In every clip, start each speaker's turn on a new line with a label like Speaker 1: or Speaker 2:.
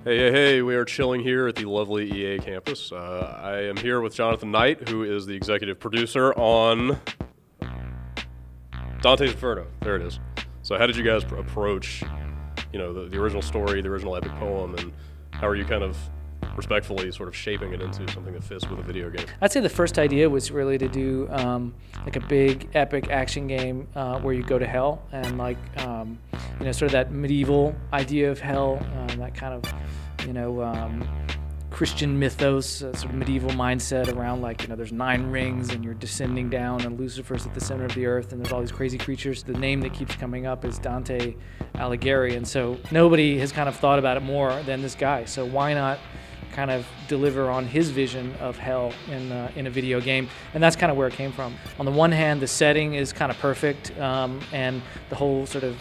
Speaker 1: Hey, we are chilling here at the lovely EA campus. I am here with Jonathan Knight, who is the executive producer on Dante's Inferno. There it is. So how did you guys approach, the original story, the original epic poem, and how are you kind of respectfully sort of shaping it into something that fits with a video game?
Speaker 2: I'd say the first idea was really to do like a big epic action game where you go to hell and sort of that medieval idea of hell, that kind of Christian mythos, sort of medieval mindset around there's 9 rings and you're descending down and Lucifer's at the center of the earth and there's all these crazy creatures. The name that keeps coming up is Dante Alighieri, and so nobody has kind of thought about it more than this guy. So why not kind of deliver on his vision of hell in a video game? And that's kind of where it came from. On the one hand, the setting is kind of perfect, and the whole sort of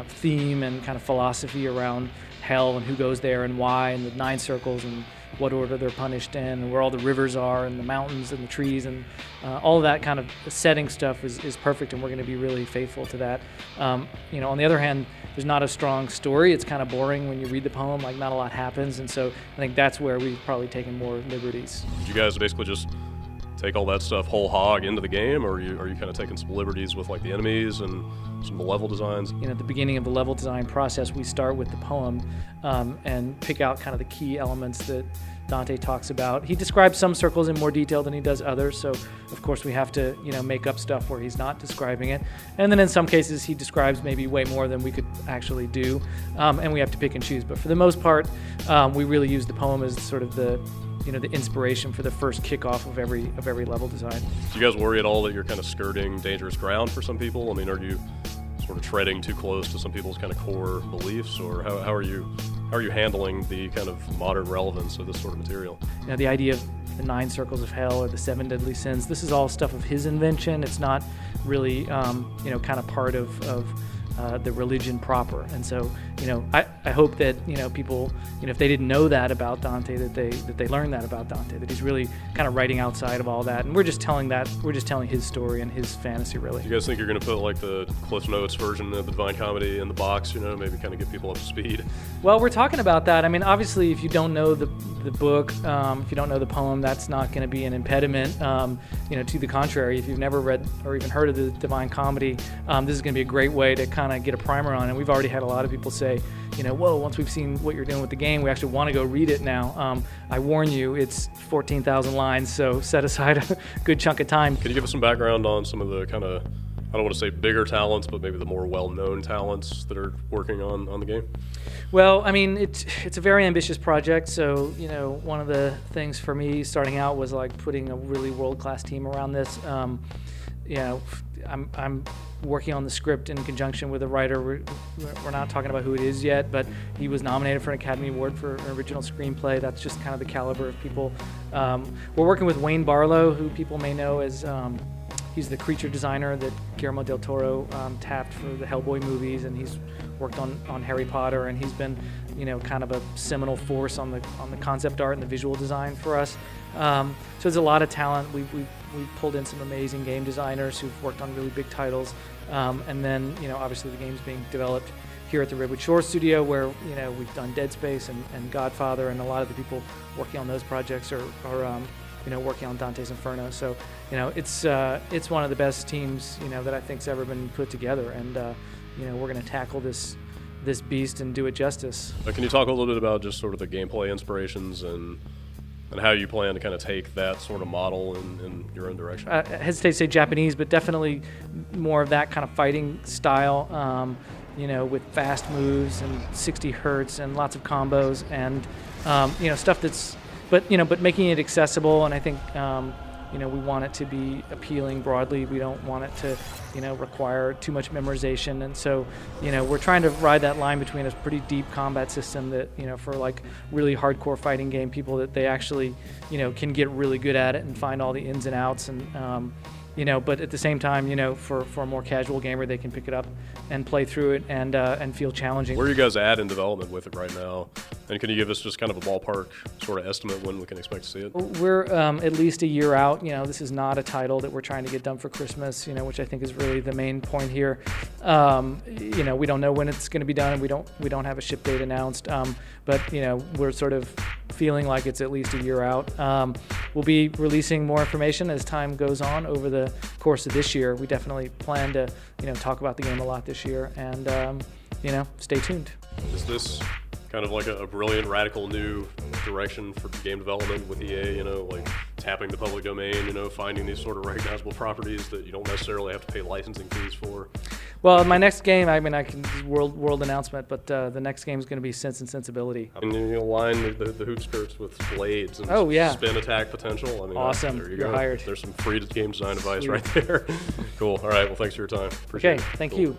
Speaker 2: theme and kind of philosophy around hell and who goes there and why, and the 9 circles and what order they're punished in, and where all the rivers are and the mountains and the trees and all of that kind of setting stuff is perfect, and we're going to be really faithful to that. On the other hand, there's not a strong story. It's kind of boring when you read the poem, not a lot happens, and so I think that's where we've probably taken more liberties.
Speaker 1: Did you guys basically just take all that stuff whole hog into the game, or are you kind of taking some liberties with the enemies and some of the level designs?
Speaker 2: At the beginning of the level design process, we start with the poem and pick out kind of the key elements that Dante talks about. He describes some circles in more detail than he does others, so of course we have to make up stuff where he's not describing it. And then in some cases he describes maybe way more than we could actually do, and we have to pick and choose. But for the most part, we really use the poem as sort of the inspiration for the first kickoff of every level design.
Speaker 1: Do you guys worry at all that you're kind of skirting dangerous ground for some people? I mean, are you sort of treading too close to some people's kind of core beliefs, or how are you handling the kind of modern relevance of this sort of material?
Speaker 2: The idea of the 9 circles of hell or the 7 deadly sins, this is all stuff of his invention. It's not really kind of part of the religion proper. And so I hope that people, if they didn't know that about Dante, that they learn that about Dante, that he's really kind of writing outside of all that, and we're just telling his story and his fantasy, really.
Speaker 1: Do you guys think you're going to put the Cliff Notes version of the Divine Comedy in the box, maybe kind of get people up to speed?
Speaker 2: Well, we're talking about that. I mean, obviously if you don't know the book, if you don't know the poem, that's not going to be an impediment. To the contrary, if you've never read or even heard of the Divine Comedy, this is going to be a great way to kind of get a primer on it. And we've already had a lot of people say, whoa, once we've seen what you're doing with the game, we actually want to go read it now. I warn you, it's 14,000 lines, so set aside a good chunk of time.
Speaker 1: Can you give us some background on some of the kind of, I don't want to say bigger talents, but maybe the more well-known talents that are working on the game?
Speaker 2: Well, I mean, it's a very ambitious project, so one of the things for me starting out was putting a really world-class team around this. I'm working on the script in conjunction with a writer. We're not talking about who it is yet, but he was nominated for an Academy Award for an original screenplay. That's just kind of the caliber of people. We're working with Wayne Barlow, who people may know as he's the creature designer that Guillermo del Toro tapped for the Hellboy movies, and he's worked on Harry Potter, and he's been kind of a seminal force on the concept art and the visual design for us. So there's a lot of talent. We've pulled in some amazing game designers who've worked on really big titles, and then obviously the game's being developed here at the Redwood Shore studio, where we've done Dead Space and Godfather, and a lot of the people working on those projects are working on Dante's Inferno. So it's one of the best teams that I think's ever been put together, and we're going to tackle this beast and do it justice.
Speaker 1: Can you talk a little bit about just sort of the gameplay inspirations and how you plan to kind of take that sort of model in your own direction?
Speaker 2: I hesitate to say Japanese, but definitely more of that kind of fighting style, with fast moves and 60 hertz and lots of combos and stuff that's, but making it accessible. And I think we want it to be appealing broadly. We don't want it to require too much memorization, and so we're trying to ride that line between a pretty deep combat system that for really hardcore fighting game people, that they actually can get really good at it and find all the ins and outs, and but at the same time, for a more casual gamer, they can pick it up and play through it and feel challenging.
Speaker 1: Where are you guys at in development with it right now? And can you give us just kind of a ballpark sort of estimate when we can expect to see it?
Speaker 2: We're at least a year out. This is not a title that we're trying to get done for Christmas, which I think is really the main point here. We don't know when it's going to be done, and we don't have a ship date announced. But we're sort of feeling like it's at least a year out. We'll be releasing more information as time goes on over the course of this year. We definitely plan to talk about the game a lot this year, and stay tuned.
Speaker 1: Is this kind of like a brilliant, radical new direction for game development with EA, like tapping the public domain, finding these sort of recognizable properties that you don't necessarily have to pay licensing fees for?
Speaker 2: Well, my next game, I can world announcement, but the next game is going to be Sense and Sensibility.
Speaker 1: And line the hoop skirts with blades and spin attack potential.
Speaker 2: Awesome.
Speaker 1: There you
Speaker 2: You're
Speaker 1: go.
Speaker 2: hired.
Speaker 1: There's some free game design advice right there. Cool. All right. Well, thanks for your time. Appreciate it.
Speaker 2: Thank
Speaker 1: Cool.
Speaker 2: you.